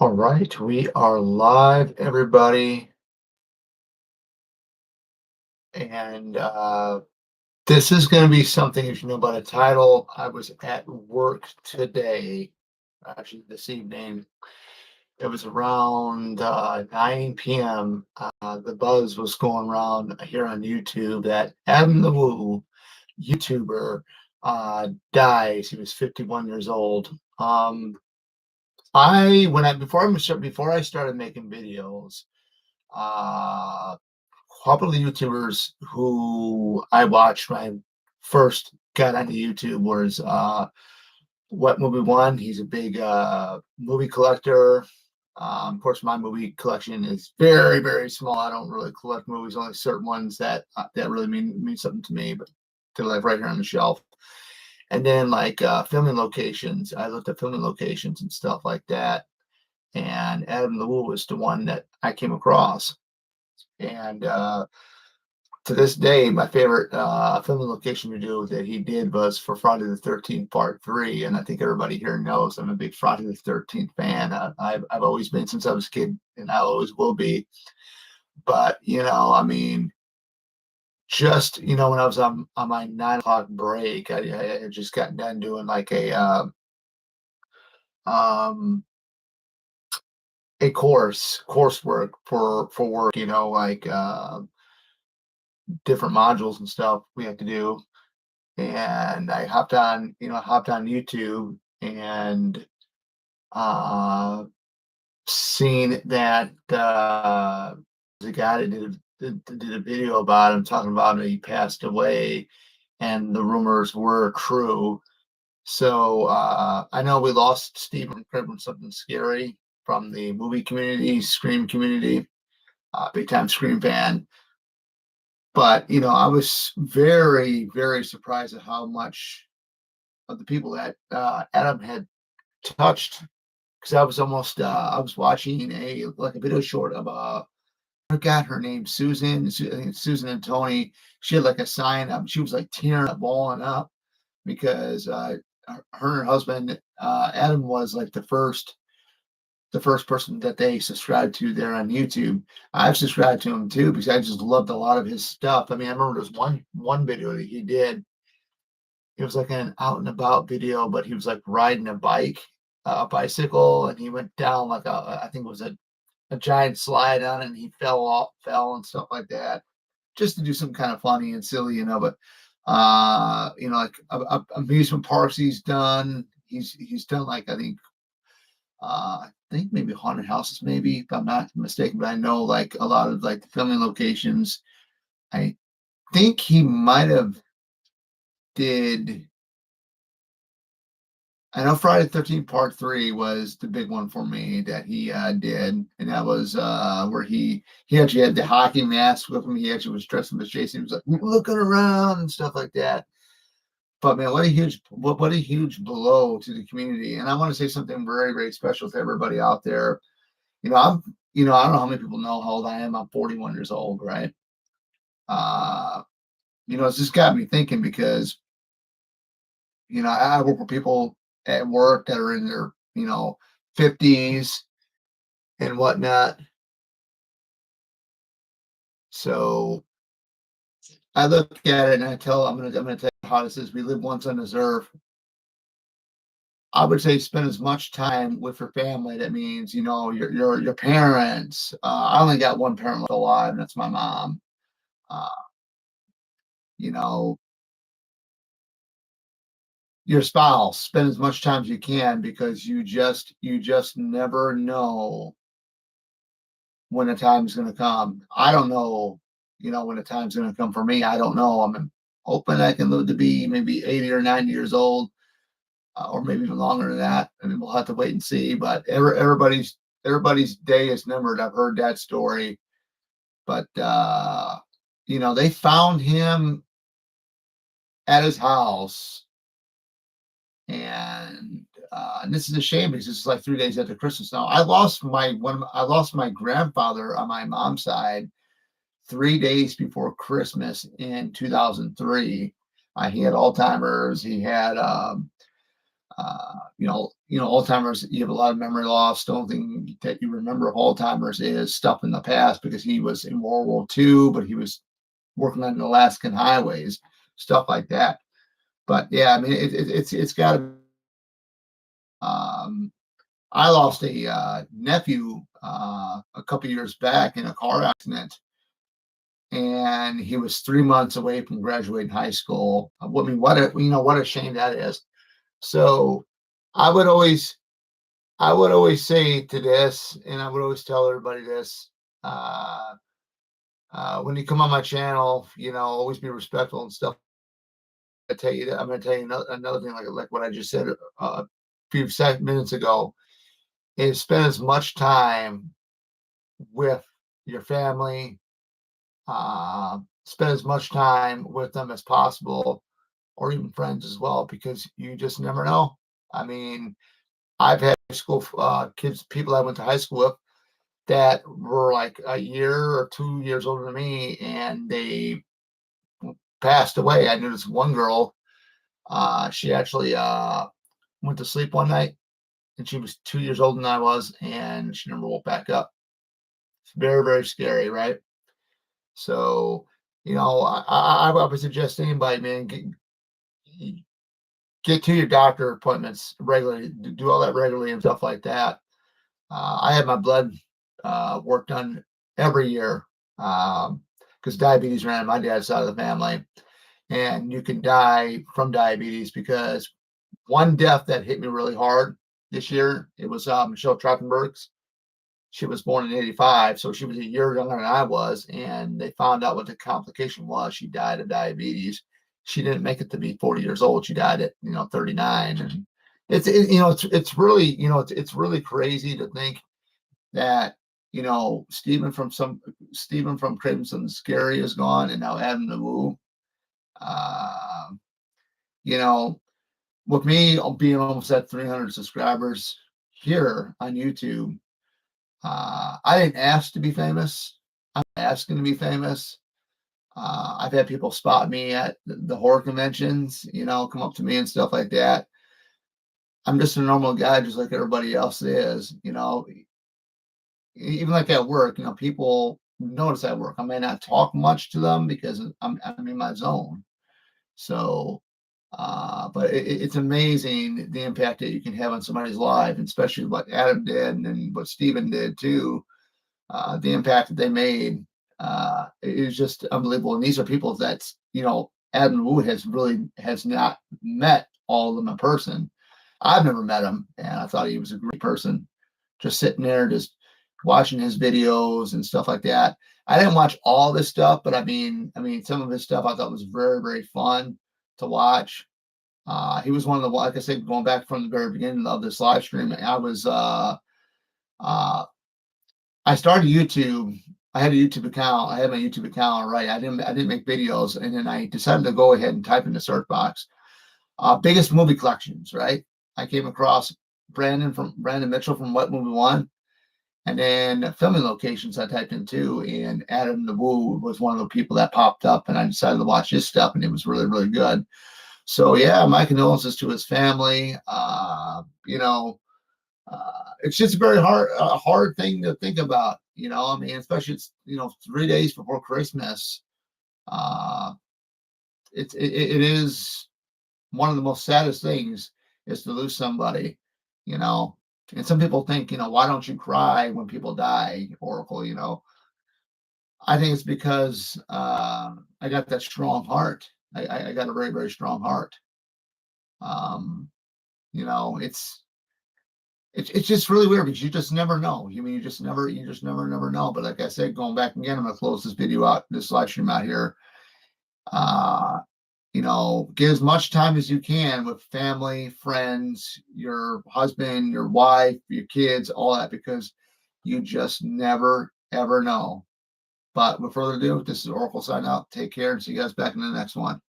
All right, we are live, everybody, and this is going to be something, if you know by the title. I was at work today, actually this evening. It was around 9 p.m. The buzz was going around here on YouTube that Adam the Woo, YouTuber, dies. He was 51 years old. I when I before I started making videos. Uh, Couple of YouTubers who I watched when I first got onto YouTube was What Movie One. He's a big movie collector. Of course, my movie collection is very, very small. I don't really collect movies, only certain ones that really mean something to me, but to live right here on the shelf. And then like filming locations, I looked at filming locations and stuff like that. And Adam the Woo was the one that I came across. And to this day, my favorite filming location to do that he did was for Friday the 13th Part 3. And I think everybody here knows I'm a big Friday the 13th fan. I've always been since I was a kid, and I always will be. But, I mean, just, when I was on my 9 o'clock break, I had just gotten done doing like um, a coursework for work, like different modules and stuff we have to do. And I hopped on YouTube and uh, seen that the guy that did a video about him, talking about him, he passed away, and the rumors were true. So I know we lost Stephen from something scary from the movie community, Scream community, big time Scream fan. But I was very, very surprised at how much of the people that Adam had touched, because I was watching a video short of I forgot her name, I think it's Susan and Tony. She had like a sign up. She was like tearing up, balling up because her and her husband Adam was like the first person that they subscribed to there on YouTube. I've subscribed to him too because I just loved a lot of his stuff. I mean, I remember there was one video that he did. It was like an out and about video, but he was like riding a bicycle, and he went down like I think it was a giant slide on it, and he fell and stuff like that, just to do something kind of funny and silly, But like amusement parks he's done. He's done like I think maybe haunted houses, maybe if I'm not mistaken, but I know like a lot of like the filming locations. I think he might have did I know Friday the 13th Part 3 was the big one for me that he did, and that was where he actually had the hockey mask with him. He actually was dressed up as Jason. He was like looking around and stuff like that. But man, what a huge blow to the community. And I want to say something very, very special to everybody out there. I'm I don't know how many people know how old I am. I'm 41 years old, right? Uh, it's just got me thinking because I work with people at work that are in their 50s and whatnot. So I look at it and I'm gonna tell you how this is. We live once on this earth. I would say spend as much time with your family. That means your parents. I only got one parent left alive, and that's my mom. Uh, you know your spouse. Spend as much time as you can because you just never know when the time's going to come. I don't know, when the time's going to come for me. I don't know. I'm hoping I can live to be maybe 80 or 90 years old, or maybe even longer than that. I mean, we'll have to wait and see. But everybody's day is numbered. I've heard that story, but they found him at his house, and this is a shame because this is like 3 days after Christmas. Now I lost my grandfather on my mom's side 3 days before Christmas in 2003. He had Alzheimer's. He had Alzheimer's, you have a lot of memory loss. The only thing that you remember of Alzheimer's is stuff in the past because he was in World War II, but he was working on the Alaskan highways, stuff like that. But yeah, I mean, it's got to. Um, I lost a nephew a couple years back in a car accident, and he was 3 months away from graduating high school. I mean, what a shame that is. So I would always I would always say to this, and I would always tell everybody this. Uh, when you come on my channel, always be respectful and stuff. I'm going to tell you another thing, like what I just said a few minutes ago, is spend as much time with your family, spend as much time with them as possible, or even friends as well, because you just never know. I mean, I've had high school kids, people I went to high school with, that were like a year or 2 years older than me, and they passed away. I knew this one girl. She actually went to sleep one night, and she was 2 years older than I was, and she never woke back up. It's very, very scary, right? So, I would suggest anybody, man, get to your doctor appointments regularly, do all that regularly and stuff like that. I have my blood work done every year because diabetes ran on my dad's side of the family, and you can die from diabetes. Because one death that hit me really hard this year, it was Michelle Trachtenberg's. She was born in '85, so she was a year younger than I was, and they found out what the complication was. She died of diabetes. She didn't make it to be 40 years old. She died at 39, and it's really it's really crazy to think that Stephen from Crimson Scary is gone, and now Adam Nawu. Uh, you know, with me being almost at 300 subscribers here on YouTube, I didn't ask to be famous. I'm asking to be famous. I've had people spot me at the horror conventions, come up to me and stuff like that. I'm just a normal guy, just like everybody else is, even like at work, people notice at work. I may not talk much to them because I'm in my zone. So, but it's amazing the impact that you can have on somebody's life, and especially what Adam did and what Stephen did too. The impact that they made is just unbelievable. And these are people that Adam Wu has not met all of them in person. I've never met him, and I thought he was a great person. Just sitting there, just watching his videos and stuff like that. I didn't watch all this stuff, but I mean, some of his stuff I thought was very, very fun to watch. He was one of the, like I said, going back from the very beginning of this live stream. I started YouTube. I had a YouTube account. I had my YouTube account already. I didn't make videos, and then I decided to go ahead and type in the search box, biggest movie collections. Right. I came across Brandon Mitchell from What Movie One, and then filming locations I typed in too. And Adam Nawu was one of the people that popped up, and I decided to watch his stuff, and it was really, really good. So yeah, my condolences to his family. It's just a very hard thing to think about. I mean, especially it's 3 days before Christmas. Uh, it is one of the most saddest things is to lose somebody. You know, and some people think, why don't you cry when people die, Oracle? I think it's because I got that strong heart. I got a very, very strong heart. Um, you know, it's it's just really weird because you just never know. I mean, you just never know. But like I said, going back again, I'm gonna close this video out, this live stream out here. Uh, get as much time as you can with family, friends, your husband, your wife, your kids, all that, because you just never ever know. But without further ado, this is Oracle signing out. Take care and see you guys back in the next one.